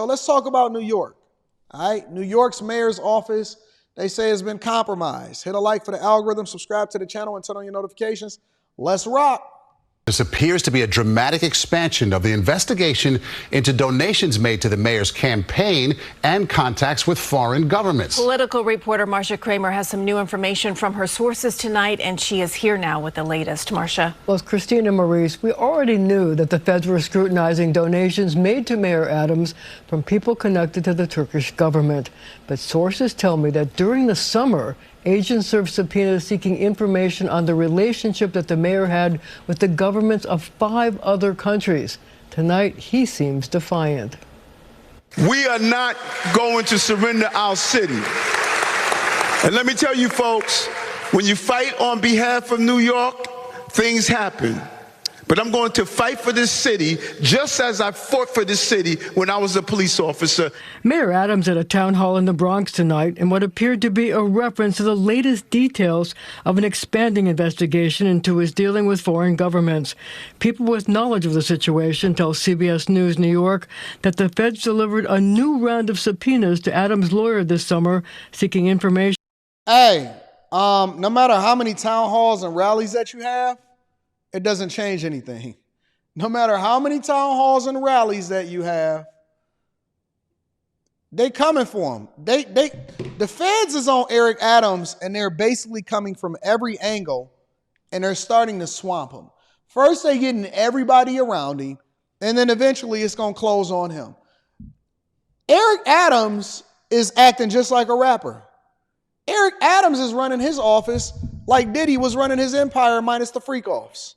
So let's talk about New York. All right, New York's mayor's office, they say has been compromised. Hit a like for the algorithm, subscribe to the channel, and turn on your notifications. Let's rock. This appears to be a dramatic expansion of the investigation into donations made to the mayor's campaign and contacts with foreign governments. Political reporter Marcia Kramer has some new information from her sources tonight, and she is here now with the latest. Marcia. Well, Christina Maurice, we already knew that the feds were scrutinizing donations made to Mayor Adams from people connected to the Turkish government. But sources tell me that during the summer, agents served subpoenas seeking information on the relationship that the mayor had with the governments of 5 other countries. Tonight, he seems defiant. We are not going to surrender our city. And let me tell you, folks, when you fight on behalf of New York, things happen. But I'm going to fight for this city just as I fought for this city when I was a police officer. Mayor Adams at a town hall in the Bronx tonight in what appeared to be a reference to the latest details of an expanding investigation into his dealing with foreign governments. People with knowledge of the situation tell CBS News New York that the feds delivered a new round of subpoenas to Adams' lawyer this summer seeking information. Hey, no matter how many town halls and rallies that you have, it doesn't change anything. No matter how many town halls and rallies that you have, they coming for him. The feds is on Eric Adams, and they're basically coming from every angle, and they're starting to swamp him. First, they getting everybody around him, and then eventually it's going to close on him. Eric Adams is acting just like a rapper. Eric Adams is running his office like Diddy was running his empire minus the freak-offs.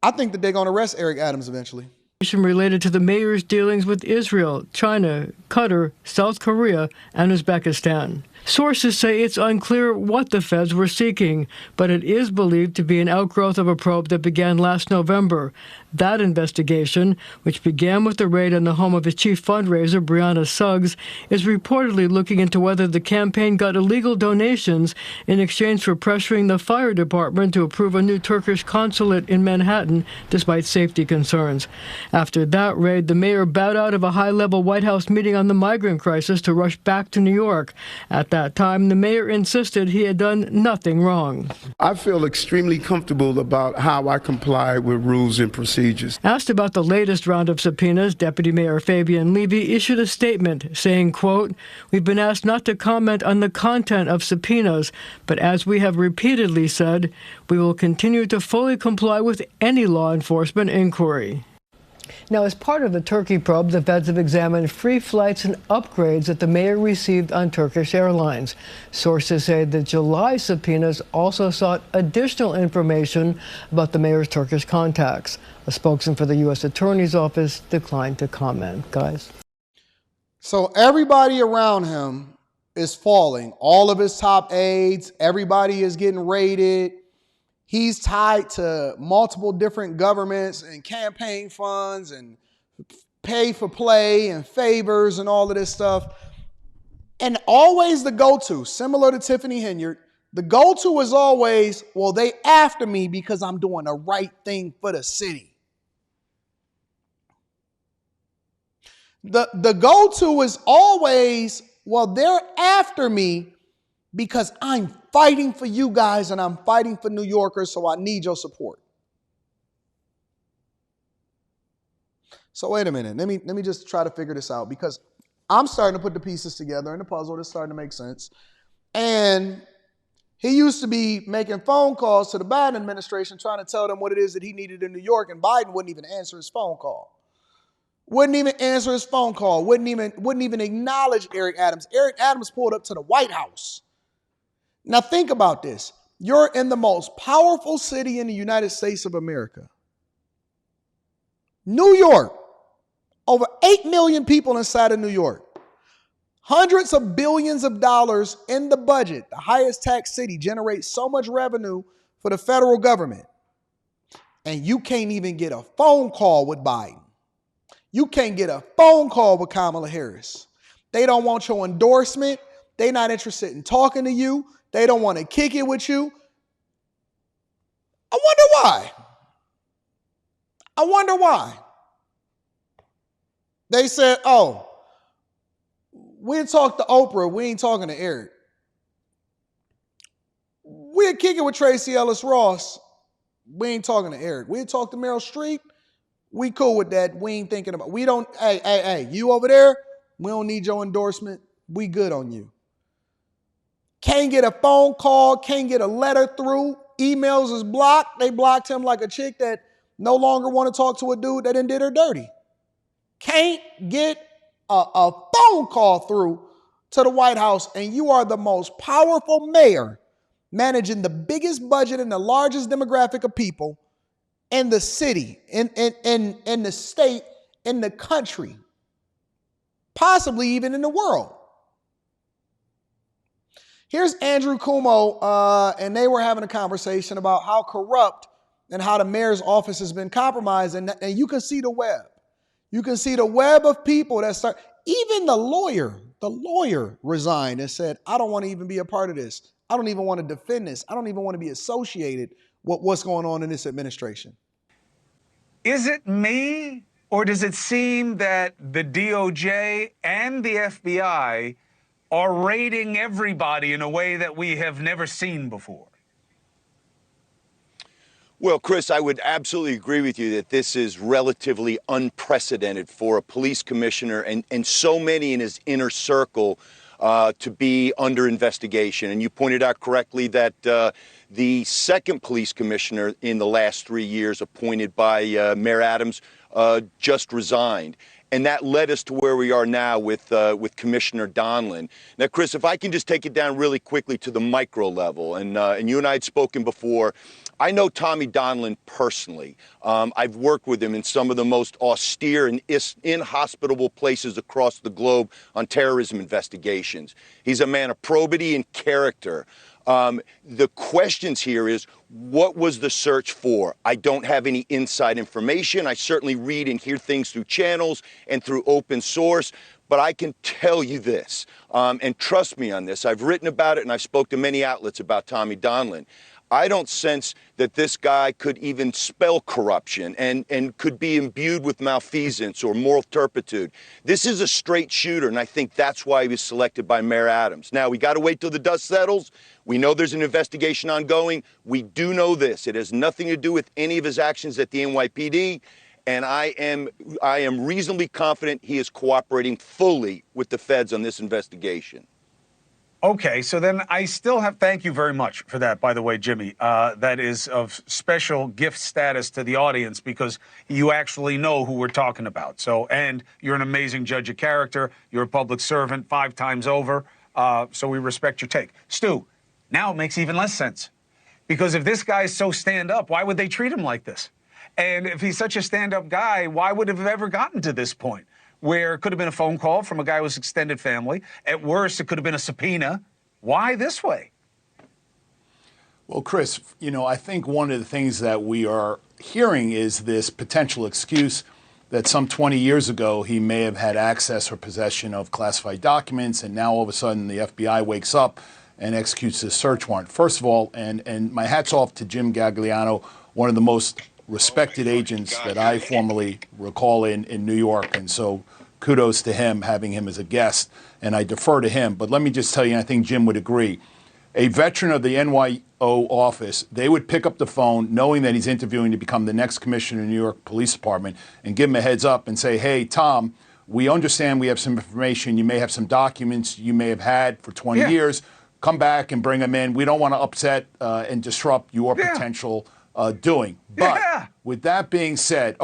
I think that they're going to arrest Eric Adams eventually. Related to the mayor's dealings with Israel, China, Qatar, South Korea, and Uzbekistan. Sources say it's unclear what the feds were seeking, but it is believed to be an outgrowth of a probe that began last November. That investigation, which began with the raid on the home of its chief fundraiser, Brianna Suggs, is reportedly looking into whether the campaign got illegal donations in exchange for pressuring the fire department to approve a new Turkish consulate in Manhattan, despite safety concerns. After that raid, the mayor bowed out of a high-level White House meeting on the migrant crisis to rush back to New York. At that time, the mayor insisted he had done nothing wrong. I feel extremely comfortable about how I comply with rules and procedures. Asked about the latest round of subpoenas, Deputy Mayor Fabian Levy issued a statement saying, quote, "We've been asked not to comment on the content of subpoenas, but as we have repeatedly said, we will continue to fully comply with any law enforcement inquiry." Now, as part of the Turkey probe, the feds have examined free flights and upgrades that the mayor received on Turkish Airlines. Sources say the July subpoenas also sought additional information about the mayor's Turkish contacts. A spokesman for the U.S. Attorney's Office declined to comment. Guys. So everybody around him is falling. All of his top aides, everybody is getting raided. He's tied to multiple different governments and campaign funds and pay for play and favors and all of this stuff. And always the go-to, similar to Tiffany Henyard, the go-to is always, well, they after me because I'm doing the right thing for the city. The go-to is always, well, they're after me because I'm fighting for you guys and I'm fighting for New Yorkers, so I need your support. So wait a minute. Let me just try to figure this out, because I'm starting to put the pieces together and the puzzle is starting to make sense. And he used to be making phone calls to the Biden administration trying to tell them what it is that he needed in New York, and Biden wouldn't even answer his phone call. Wouldn't even answer his phone call. Wouldn't even acknowledge Eric Adams. Eric Adams pulled up to the White House. Now think about this. You're in the most powerful city in the United States of America. New York. Over 8 million people inside of New York. Hundreds of billions of dollars in the budget. The highest tax city generates so much revenue for the federal government. And you can't even get a phone call with Biden. You can't get a phone call with Kamala Harris. They don't want your endorsement. They're not interested in talking to you. They don't want to kick it with you. I wonder why. They said, oh, we'll talk to Oprah. We ain't talking to Eric. We'll kick it with Tracy Ellis Ross. We ain't talking to Eric. We'll talk to Meryl Streep. We cool with that. We ain't thinking about, we don't, hey, you over there, we don't need your endorsement. We good on you. Can't get a phone call, can't get a letter through. Emails is blocked. They blocked him like a chick that no longer want to talk to a dude that done did her dirty. Can't get a phone call through to the White House, and you are the most powerful mayor managing the biggest budget and the largest demographic of people in the city, in the state, in the country, possibly even in the world. Here's Andrew Cuomo, and they were having a conversation about how corrupt and how the mayor's office has been compromised, and you can see the web. You can see the web of people that start, even the lawyer resigned and said, I don't want to even be a part of this. I don't even want to defend this. I don't even want to be associated with what's going on in this administration. Is it me, or does it seem that the DOJ and the FBI are raiding everybody in a way that we have never seen before? Well, Chris, I would absolutely agree with you that this is relatively unprecedented for a police commissioner and so many in his inner circle to be under investigation. And you pointed out correctly that the second police commissioner in the last 3 years appointed by Mayor Adams just resigned. And that led us to where we are now with Commissioner Donlin. Now, Chris, if I can just take it down really quickly to the micro level, and you and I had spoken before, I know Tommy Donlin personally. I've worked with him in some of the most austere and inhospitable places across the globe on terrorism investigations. He's a man of probity and character. The questions here is, what was the search for? I don't have any inside information. I certainly read and hear things through channels and through open source. But I can tell you this, and trust me on this, I've written about it and I've spoke to many outlets about Tommy Donlin. I don't sense that this guy could even spell corruption and could be imbued with malfeasance or moral turpitude. This is a straight shooter, and I think that's why he was selected by Mayor Adams. Now, we got to wait till the dust settles. We know there's an investigation ongoing. We do know this. It has nothing to do with any of his actions at the NYPD, and I am reasonably confident he is cooperating fully with the feds on this investigation. Okay, so then I still have, thank you very much for that, by the way, Jimmy. That is of special gift status to the audience because you actually know who we're talking about. So, and you're an amazing judge of character. You're a public servant 5 times over. So we respect your take. Stu, now it makes even less sense. Because if this guy is so stand-up, why would they treat him like this? And if he's such a stand-up guy, why would it have ever gotten to this point? Where it could have been a phone call from a guy with extended family. At worst, it could have been a subpoena. Why this way? Well, Chris, you know, I think one of the things that we are hearing is this potential excuse that some 20 years ago he may have had access or possession of classified documents, and now all of a sudden the FBI wakes up and executes this search warrant. First of all, and my hat's off to Jim Gagliano, one of the most respected agents that I formerly recall in New York, and so kudos to him, having him as a guest, and I defer to him. But let me just tell you, and I think Jim would agree, a veteran of the NYO office, they would pick up the phone knowing that he's interviewing to become the next commissioner of the New York Police Department and give him a heads up and say, hey, Tom, we understand we have some information. You may have some documents you may have had for 20 years. Come back and bring them in. We don't want to upset and disrupt your potential doing. But with that being said,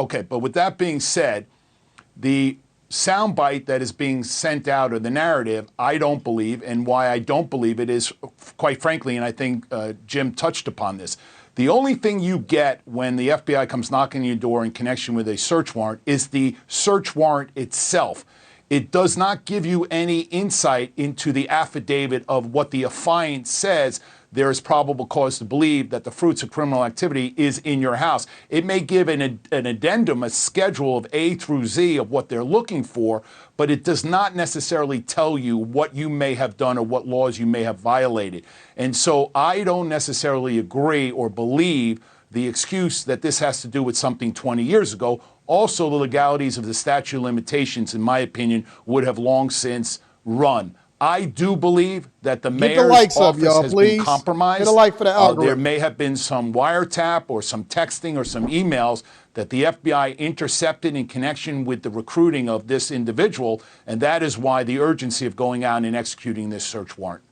the soundbite that is being sent out, or the narrative, I don't believe, and why I don't believe it is, quite frankly, and I think Jim touched upon this, the only thing you get when the FBI comes knocking on your door in connection with a search warrant is the search warrant itself. It does not give you any insight into the affidavit of what the affiant says there is probable cause to believe that the fruits of criminal activity is in your house. It may give an addendum, a schedule of A through Z of what they're looking for, but it does not necessarily tell you what you may have done or what laws you may have violated. And so I don't necessarily agree or believe the excuse that this has to do with something 20 years ago. Also, the legalities of the statute of limitations, in my opinion, would have long since run. I do believe that the Get the mayor's likes up, office y'all, has been please. compromised. Hit a like for the There algorithm. may have been some wiretap or some texting or some emails that the FBI intercepted in connection with the recruiting of this individual, and that is why the urgency of going out and executing this search warrant.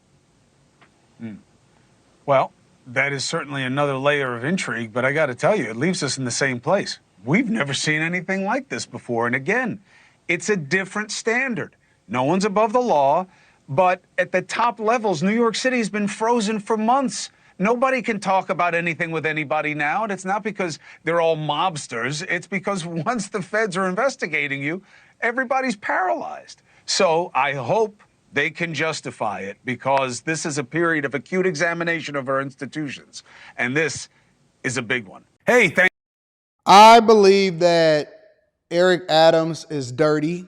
Well, that is certainly another layer of intrigue, but I got to tell you, it leaves us in the same place. We've never seen anything like this before. And again, it's a different standard. No one's above the law, but at the top levels, New York City has been frozen for months. Nobody can talk about anything with anybody now, and it's not because they're all mobsters. It's because once the feds are investigating you, everybody's paralyzed. So I hope they can justify it, because this is a period of acute examination of our institutions, and this is a big one. Hey, I believe that Eric Adams is dirty.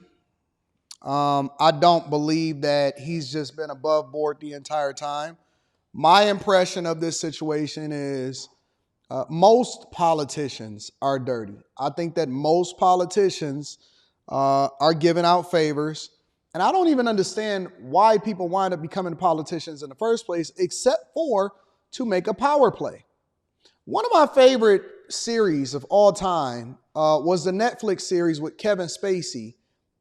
I don't believe that he's just been above board the entire time. My impression of this situation is most politicians are dirty. I think that most politicians are giving out favors. And I don't even understand why people wind up becoming politicians in the first place, except for to make a power play. One of my favorite series of all time was the Netflix series with Kevin Spacey.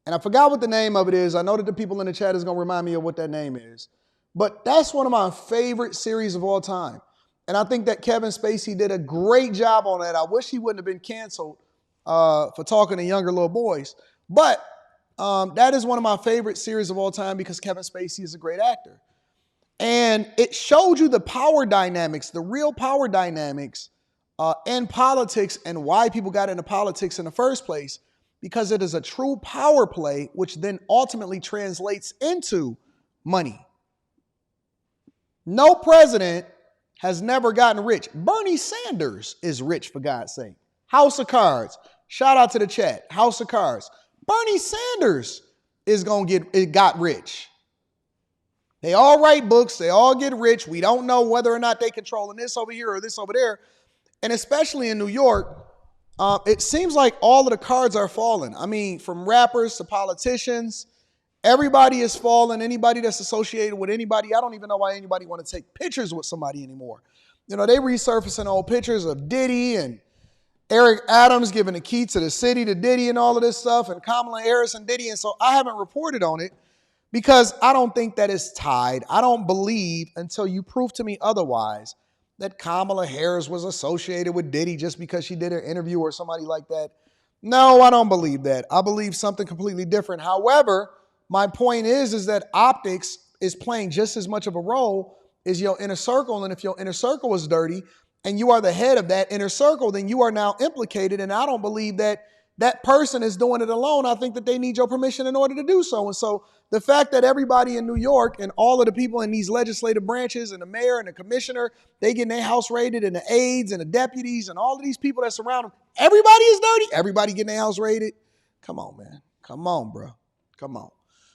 And I forgot what the name of it is. I know that the people in the chat is going to remind me of what that name is. But that's one of my favorite series of all time. And I think that Kevin Spacey did a great job on that. I wish he wouldn't have been canceled for talking to younger little boys. But that is one of my favorite series of all time because Kevin Spacey is a great actor. And it showed you the power dynamics, the real power dynamics in politics and why people got into politics in the first place, because it is a true power play, which then ultimately translates into money. No president has never gotten rich. Bernie Sanders is rich, for God's sake. House of Cards. Shout out to the chat. House of Cards. Bernie Sanders got rich. They all write books. They all get rich. We don't know whether or not they controlling this over here or this over there. And especially in New York, it seems like all of the cards are falling. I mean, from rappers to politicians, everybody is falling. Anybody that's associated with anybody, I don't even know why anybody want to take pictures with somebody anymore. You know, they resurfacing old pictures of Diddy and Eric Adams giving the key to the city to Diddy and all of this stuff, and Kamala Harris and Diddy. And so I haven't reported on it because I don't think that it's tied. I don't believe, until you prove to me otherwise, that Kamala Harris was associated with Diddy just because she did an interview or somebody like that. No, I don't believe that. I believe something completely different. However, my point is that optics is playing just as much of a role as your inner circle. And if your inner circle is dirty and you are the head of that inner circle, then you are now implicated. And I don't believe that that person is doing it alone. I think that they need your permission in order to do so. And so the fact that everybody in New York and all of the people in these legislative branches and the mayor and the commissioner, they getting their house raided, and the aides and the deputies and all of these people that surround them, everybody is dirty. Everybody getting their house raided. Come on, man. Come on, bro. Come on.